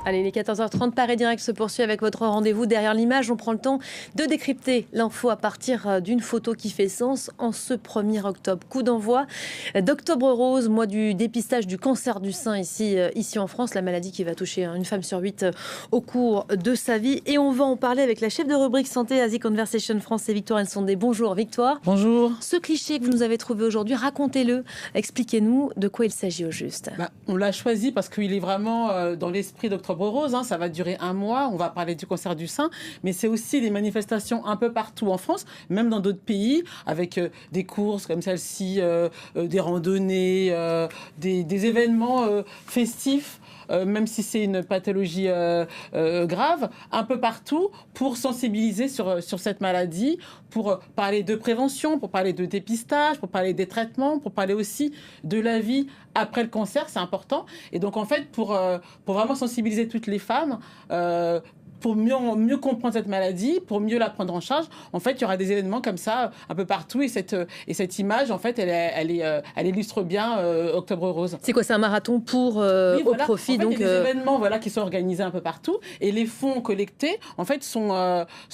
Allez, les 14h30, Paris Direct se poursuit avec votre rendez-vous derrière l'image. On prend le temps de décrypter l'info à partir d'une photo qui fait sens en ce 1er octobre. Coup d'envoi d'Octobre Rose, mois du dépistage du cancer du sein ici en France, la maladie qui va toucher une femme sur 8 au cours de sa vie. Et on va en parler avec la chef de rubrique Santé Asie Conversation France, c'est Victoire Elsondé. Bonjour Victoire. Bonjour. Ce cliché que vous nous avez trouvé aujourd'hui, racontez-le, expliquez-nous de quoi il s'agit au juste. On l'a choisi parce qu'il est vraiment dans l'esprit d'Octobre Rose, ça va durer un mois, on va parler du cancer du sein, mais c'est aussi des manifestations un peu partout en France, même dans d'autres pays, avec des courses comme celle-ci, des randonnées, des événements festifs. Même si c'est une pathologie grave, un peu partout, pour sensibiliser sur cette maladie, pour parler de prévention, pour parler de dépistage, pour parler des traitements, pour parler aussi de la vie après le cancer, c'est important. Et donc en fait, pour vraiment sensibiliser toutes les femmes, pour mieux comprendre cette maladie, pour mieux la prendre en charge, en fait, il y aura des événements comme ça un peu partout. Et cette image, en fait, elle illustre bien Octobre Rose. C'est quoi, c'est un marathon pour oui, au profit en fait, donc il y a des événements qui sont organisés un peu partout. Et les fonds collectés, en fait,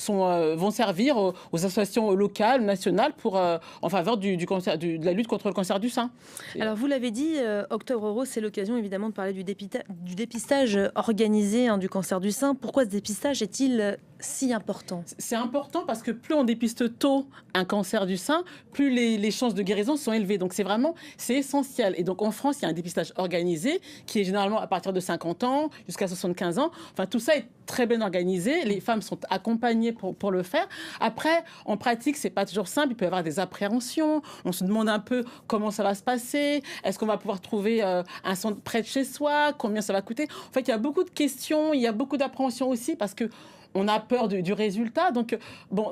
vont servir aux associations locales, nationales, en faveur de la lutte contre le cancer du sein. Alors, vous l'avez dit, Octobre Rose, c'est l'occasion évidemment de parler du dépistage organisé du cancer du sein. Pourquoi ce dépistage est-il si important? C'est important parce que plus on dépiste tôt un cancer du sein, plus les chances de guérison sont élevées. Donc c'est essentiel. Et donc en France, il y a un dépistage organisé qui est généralement à partir de 50 ans jusqu'à 75 ans. Enfin, tout ça est très bien organisé. Les femmes sont accompagnées pour le faire. Après, en pratique, c'est pas toujours simple. Il peut y avoir des appréhensions. On se demande un peu comment ça va se passer. Est-ce qu'on va pouvoir trouver un centre près de chez soi? Combien ça va coûter? En fait, il y a beaucoup de questions. Il y a beaucoup d'appréhensions aussi parce que on a peur du résultat. Donc,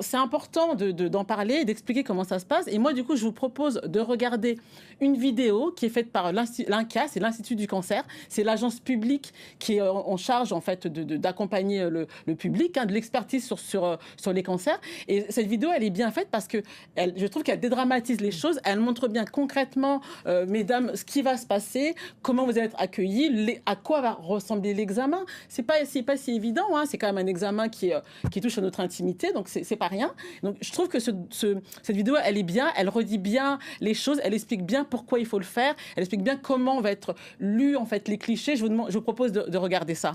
c'est important d'en parler, d'expliquer comment ça se passe. Et moi, du coup, je vous propose de regarder une vidéo qui est faite par l'INCa, c'est l'Institut du cancer. C'est l'agence publique qui est en charge, en fait, d'accompagner le public, de l'expertise sur les cancers. Et cette vidéo, elle est bien faite parce que je trouve qu'elle dédramatise les choses. Elle montre bien concrètement, mesdames, ce qui va se passer, comment vous allez être accueillis, à quoi va ressembler l'examen. C'est pas si évident, c'est quand même un examen qui touche à notre intimité, donc c'est pas rien. Donc je trouve que cette vidéo, elle est bien, elle redit bien les choses, elle explique bien pourquoi il faut le faire, elle explique bien comment va être lu en fait les clichés. Je vous propose de regarder ça.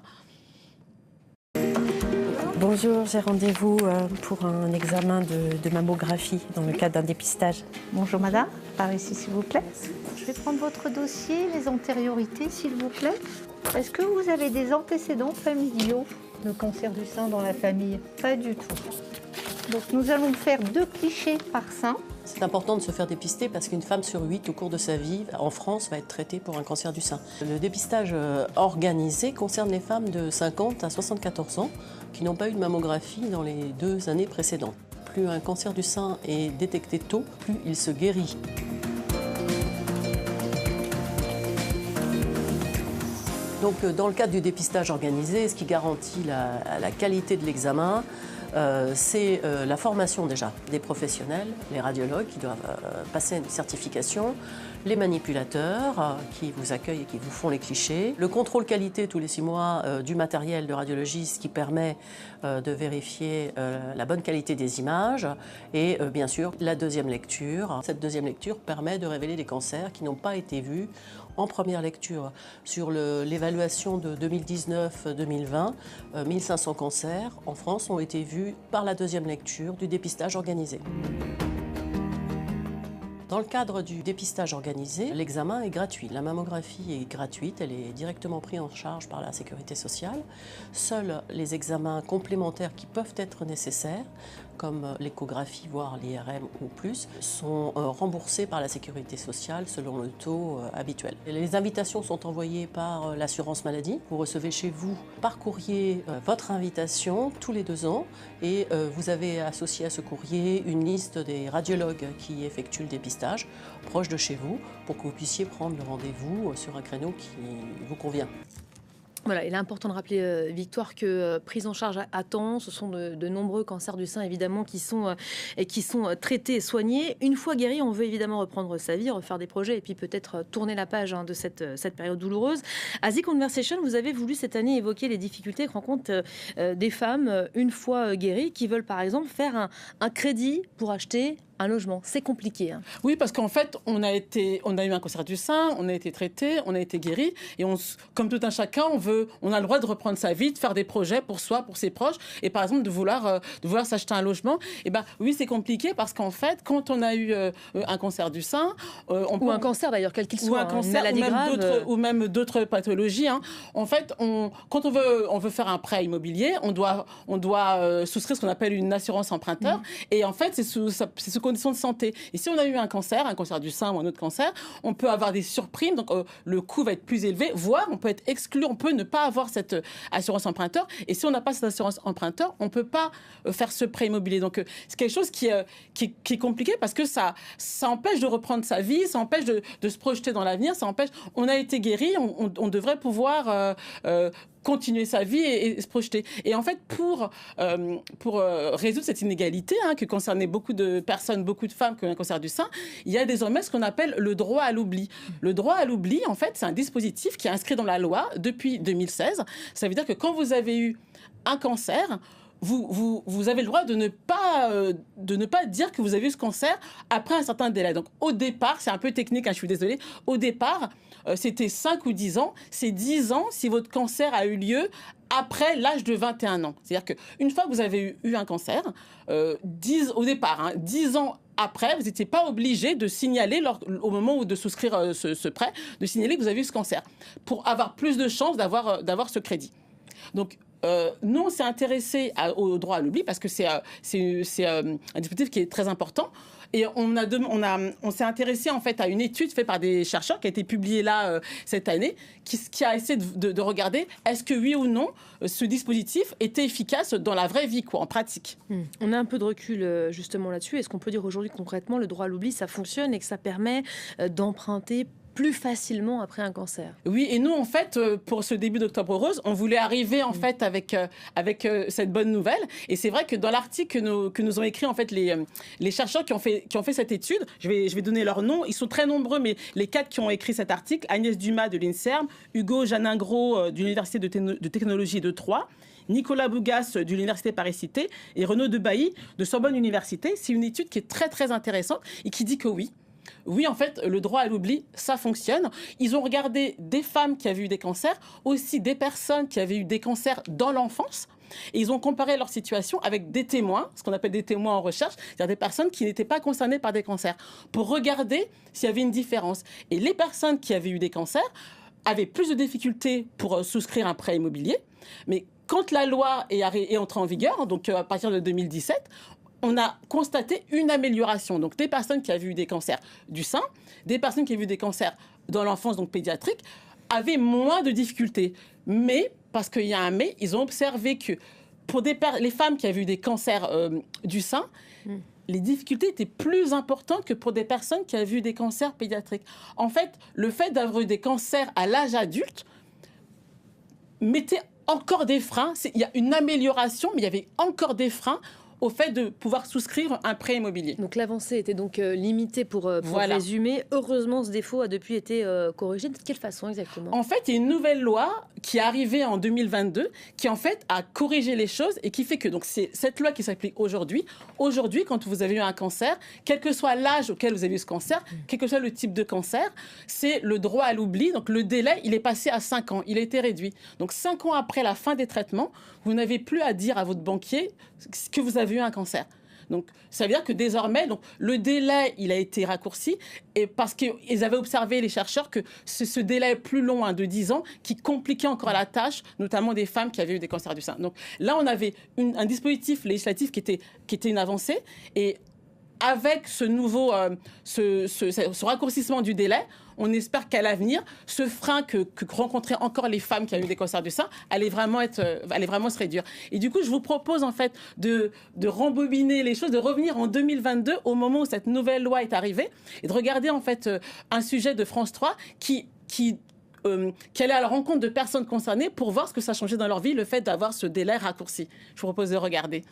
Bonjour, j'ai rendez-vous pour un examen de mammographie dans le cadre d'un dépistage. Bonjour madame, par ici s'il vous plaît. Je vais prendre votre dossier, les antériorités s'il vous plaît. Est-ce que vous avez des antécédents familiaux de cancer du sein dans la famille? Pas du tout. Donc nous allons faire 2 clichés par sein. C'est important de se faire dépister parce qu'une femme sur 8 au cours de sa vie en France va être traitée pour un cancer du sein. Le dépistage organisé concerne les femmes de 50 à 74 ans qui n'ont pas eu de mammographie dans les 2 années précédentes. Plus un cancer du sein est détecté tôt, plus il se guérit. Donc, dans le cadre du dépistage organisé, ce qui garantit la qualité de l'examen, c'est la formation déjà des professionnels, les radiologues qui doivent passer une certification, les manipulateurs qui vous accueillent et qui vous font les clichés, le contrôle qualité tous les 6 mois du matériel de radiologie, ce qui permet de vérifier la bonne qualité des images et bien sûr la deuxième lecture. Cette deuxième lecture permet de révéler des cancers qui n'ont pas été vus en première lecture. Sur l'évaluation de 2019-2020, 1500 cancers en France ont été vus par la deuxième lecture du dépistage organisé. Dans le cadre du dépistage organisé, l'examen est gratuit. La mammographie est gratuite, elle est directement prise en charge par la Sécurité sociale. Seuls les examens complémentaires qui peuvent être nécessaires, comme l'échographie, voire l'IRM ou plus, sont remboursés par la Sécurité sociale selon le taux habituel. Les invitations sont envoyées par l'assurance maladie. Vous recevez chez vous par courrier votre invitation tous les 2 ans et vous avez associé à ce courrier une liste des radiologues qui effectuent le dépistage proche de chez vous pour que vous puissiez prendre le rendez-vous sur un créneau qui vous convient. Voilà, il est important de rappeler, Victoire, que prise en charge à temps, ce sont de nombreux cancers du sein, évidemment, qui sont traités et soignés. Une fois guéri, on veut évidemment reprendre sa vie, refaire des projets et puis peut-être tourner la page de cette période douloureuse. À The Conversation, vous avez voulu cette année évoquer les difficultés que rencontrent des femmes, une fois guéries, qui veulent par exemple faire un crédit pour acheter un logement. C'est compliqué. Hein. Oui, parce qu'en fait, on a eu un cancer du sein, on a été traité, on a été guéri, et comme tout un chacun, on a le droit de reprendre sa vie, de faire des projets pour soi, pour ses proches, et par exemple de vouloir s'acheter un logement. Et ben oui, c'est compliqué parce qu'en fait, quand on a eu un cancer du sein, un cancer d'ailleurs, quel qu'il soit, ou un cancer, une maladie grave, ou même d'autres pathologies. Hein. En fait, quand on veut faire un prêt immobilier, on doit souscrire ce qu'on appelle une assurance emprunteur, et en fait, c'est sous conditions de santé. Et si on a eu un cancer du sein ou un autre cancer, on peut avoir des surprimes, donc le coût va être plus élevé, voire on peut être exclu, on peut ne pas avoir cette assurance emprunteur. Et si on n'a pas cette assurance emprunteur, on ne peut pas faire ce prêt immobilier. Donc c'est quelque chose qui est compliqué parce que ça empêche de reprendre sa vie, ça empêche de se projeter dans l'avenir, ça empêche. On a été guéri, on devrait pouvoir continuer sa vie et se projeter. Et en fait, pour résoudre cette inégalité que concernait beaucoup de personnes, beaucoup de femmes qui ont un cancer du sein, il y a désormais ce qu'on appelle le droit à l'oubli. Le droit à l'oubli, en fait, c'est un dispositif qui est inscrit dans la loi depuis 2016. Ça veut dire que quand vous avez eu un cancer, vous avez le droit de ne pas dire que vous avez eu ce cancer après un certain délai. Donc au départ, c'est un peu technique, je suis désolée, au départ, c'était 5 ou 10 ans. C'est 10 ans si votre cancer a eu lieu après l'âge de 21 ans. C'est-à-dire qu'une fois que vous avez eu un cancer, au départ, 10 ans après, vous n'étiez pas obligé de signaler, au moment où de souscrire ce prêt, de signaler que vous avez eu ce cancer, pour avoir plus de chances d'avoir ce crédit. Donc, nous, on s'est intéressé au droit à l'oubli parce que c'est un dispositif qui est très important. Et on s'est intéressé en fait à une étude faite par des chercheurs qui a été publiée là cette année, qui a essayé de regarder est-ce que oui ou non ce dispositif était efficace dans la vraie vie, en pratique. On a un peu de recul justement là-dessus. Est-ce qu'on peut dire aujourd'hui concrètement le droit à l'oubli, ça fonctionne et que ça permet d'emprunter plus facilement après un cancer? Oui, et nous, en fait, pour ce début d'Octobre Rose, on voulait arriver, en fait, avec cette bonne nouvelle. Et c'est vrai que dans l'article que nous ont écrit, en fait, les chercheurs qui ont fait cette étude, je vais donner leur nom, ils sont très nombreux, mais les 4 qui ont écrit cet article, Agnès Dumas de l'INSERM, Hugo Janingro de l'Université de technologie de Troyes, Nicolas Bougas de l'Université Paris-Cité et Renaud Debailly de Sorbonne Université. C'est une étude qui est très, très intéressante et qui dit que oui, en fait, le droit à l'oubli, ça fonctionne. Ils ont regardé des femmes qui avaient eu des cancers, aussi des personnes qui avaient eu des cancers dans l'enfance. Et ils ont comparé leur situation avec des témoins, ce qu'on appelle des témoins en recherche, c'est-à-dire des personnes qui n'étaient pas concernées par des cancers, pour regarder s'il y avait une différence. Et les personnes qui avaient eu des cancers avaient plus de difficultés pour souscrire un prêt immobilier. Mais quand la loi est entrée en vigueur, donc à partir de 2017, on a constaté une amélioration. Donc, des personnes qui avaient eu des cancers du sein, des personnes qui avaient eu des cancers dans l'enfance, donc pédiatrique, avaient moins de difficultés. Mais, parce qu'il y a un mais, ils ont observé que pour les femmes qui avaient eu des cancers du sein, les difficultés étaient plus importantes que pour des personnes qui avaient eu des cancers pédiatriques. En fait, le fait d'avoir eu des cancers à l'âge adulte mettait encore des freins. Il y a une amélioration, mais il y avait encore des freins au fait de pouvoir souscrire un prêt immobilier. Donc l'avancée était donc limitée pour résumer. Heureusement, ce défaut a depuis été corrigé. De quelle façon exactement? En fait, il y a une nouvelle loi qui est arrivée en 2022 qui en fait a corrigé les choses et qui fait que donc c'est cette loi qui s'applique aujourd'hui. Aujourd'hui, quand vous avez eu un cancer, quel que soit l'âge auquel vous avez eu ce cancer, quel que soit le type de cancer, c'est le droit à l'oubli. Donc le délai, il est passé à 5 ans. Il a été réduit. Donc 5 ans après la fin des traitements, vous n'avez plus à dire à votre banquier que vous avez eu un cancer. Donc, ça veut dire que désormais, donc, le délai, il a été raccourci, et parce qu'ils avaient observé, les chercheurs, que ce délai plus long, de 10 ans, qui compliquait encore la tâche, notamment des femmes qui avaient eu des cancers du sein. Donc là, on avait un dispositif législatif qui était une avancée, et avec ce nouveau, ce raccourcissement du délai, on espère qu'à l'avenir, ce frein que rencontraient encore les femmes qui ont eu des cancers du sein allait vraiment se réduire. Et du coup, je vous propose en fait de rembobiner les choses, de revenir en 2022 au moment où cette nouvelle loi est arrivée et de regarder en fait un sujet de France 3 qui qui allaient à la rencontre de personnes concernées pour voir ce que ça changeait dans leur vie, le fait d'avoir ce délai raccourci. Je vous propose de regarder.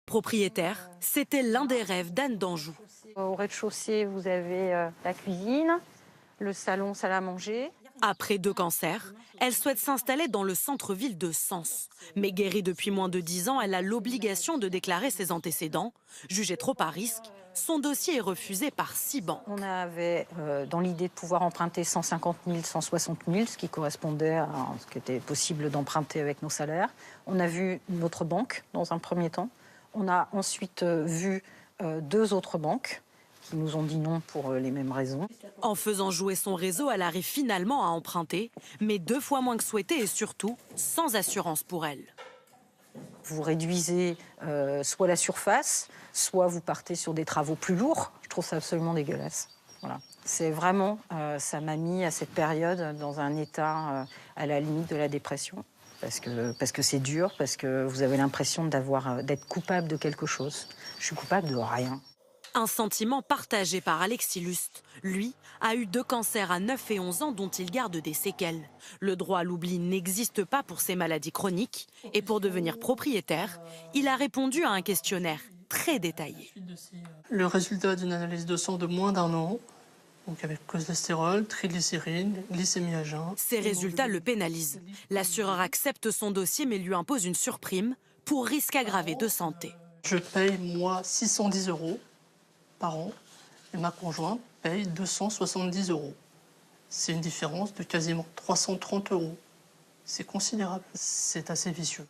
Propriétaire, c'était l'un des rêves d'Anne d'Anjou. Au rez-de-chaussée, vous avez la cuisine, le salon, salle à manger. Après 2 cancers, elle souhaite s'installer dans le centre-ville de Sens. Mais guérie depuis moins de 10 ans, elle a l'obligation de déclarer ses antécédents. Jugée trop à risque, son dossier est refusé par 6 banques. On avait dans l'idée de pouvoir emprunter 150 000, 160 000, ce qui correspondait à ce qui était possible d'emprunter avec nos salaires. On a vu notre banque dans un premier temps. On a ensuite vu 2 autres banques qui nous ont dit non pour les mêmes raisons. En faisant jouer son réseau, elle arrive finalement à emprunter, mais 2 fois moins que souhaité et surtout sans assurance pour elle. Vous réduisez soit la surface, soit vous partez sur des travaux plus lourds. Je trouve ça absolument dégueulasse. Voilà. C'est vraiment, ça m'a mis à cette période dans un état à la limite de la dépression. Parce que c'est dur, parce que vous avez l'impression d'être coupable de quelque chose. Je suis coupable de rien. Un sentiment partagé par Alexis Lust. Lui a eu 2 cancers à 9 et 11 ans dont il garde des séquelles. Le droit à l'oubli n'existe pas pour ces maladies chroniques. Et pour devenir propriétaire, il a répondu à un questionnaire très détaillé. Le résultat d'une analyse de sang de moins d'1 an, donc avec cholestérol, triglycérines, glycémie à jeun. Ces résultats le pénalisent. L'assureur accepte son dossier mais lui impose une surprime pour risque aggravé de santé. Je paye, moi, 610 € par an et ma conjointe paye 270 €. C'est une différence de quasiment 330 €. C'est considérable, c'est assez vicieux.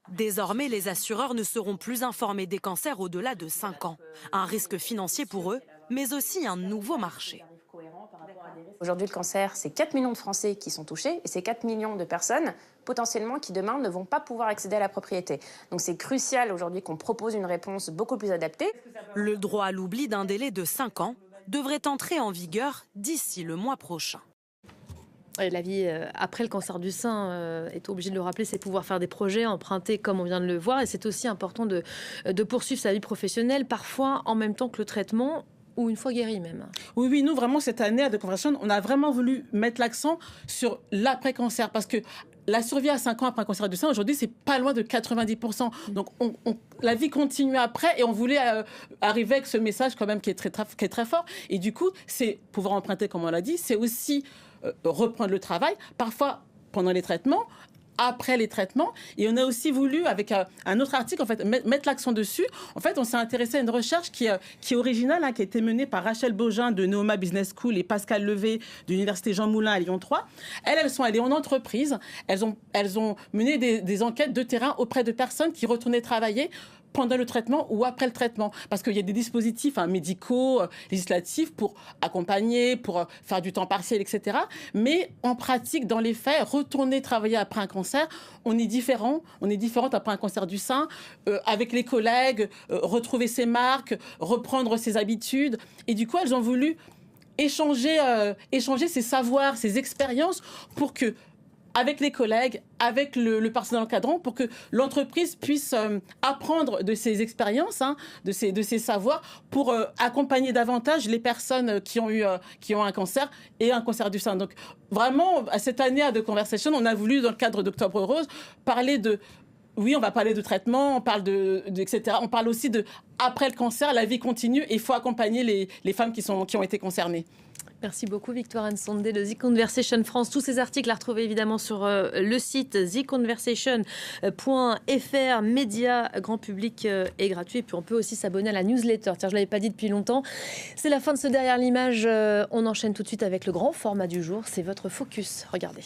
Désormais, les assureurs ne seront plus informés des cancers au-delà de 5 ans. Un risque financier pour eux, mais aussi un nouveau marché. Aujourd'hui, le cancer, c'est 4 millions de Français qui sont touchés et c'est 4 millions de personnes potentiellement qui demain ne vont pas pouvoir accéder à la propriété. Donc c'est crucial aujourd'hui qu'on propose une réponse beaucoup plus adaptée. Le droit à l'oubli d'un délai de 5 ans devrait entrer en vigueur d'ici le mois prochain. Et la vie après le cancer du sein est obligé de le rappeler, c'est pouvoir faire des projets, emprunter comme on vient de le voir. Et c'est aussi important de poursuivre sa vie professionnelle, parfois en même temps que le traitement, ou une fois guéri même. Oui, nous vraiment cette année à The Conversation, on a vraiment voulu mettre l'accent sur l'après-cancer parce que la survie à 5 ans après un cancer du sein, aujourd'hui, c'est pas loin de 90%. Donc, la vie continue après et on voulait arriver avec ce message quand même qui est très fort. Et du coup, c'est pouvoir emprunter, comme on l'a dit, c'est aussi reprendre le travail, parfois pendant les traitements, après les traitements. Et on a aussi voulu, avec un autre article, en fait, mettre l'accent dessus. En fait, on s'est intéressé à une recherche qui est originale, qui a été menée par Rachel Beaugin de Neoma Business School et Pascal Levé de l'Université Jean Moulin à Lyon 3. Elles sont allées en entreprise. Elles ont mené des enquêtes de terrain auprès de personnes qui retournaient travailler pendant le traitement ou après le traitement. Parce qu'il y a des dispositifs médicaux, législatifs pour accompagner, pour faire du temps partiel, etc. Mais en pratique, dans les faits, retourner travailler après un cancer, on est différent. On est différente après un cancer du sein, avec les collègues, retrouver ses marques, reprendre ses habitudes. Et du coup, elles ont voulu échanger ses savoirs, ses expériences pour que avec les collègues, avec le personnel encadrant, pour que l'entreprise puisse apprendre de ses expériences, de ses savoirs, pour accompagner davantage les personnes qui ont un cancer et un cancer du sein. Donc vraiment, à cette année à The Conversation, on a voulu, dans le cadre d'Octobre Rose, parler de... Oui, on va parler de traitement, on parle etc. On parle aussi de, après le cancer, la vie continue et il faut accompagner les femmes qui ont été concernées. Merci beaucoup Victoire Nsondé de The Conversation France. Tous ces articles à retrouver évidemment sur le site theconversation.fr, médias grand public et gratuit. Et puis on peut aussi s'abonner à la newsletter. Tiens, je ne l'avais pas dit depuis longtemps. C'est la fin de ce Derrière l'image. On enchaîne tout de suite avec le grand format du jour. C'est votre focus. Regardez.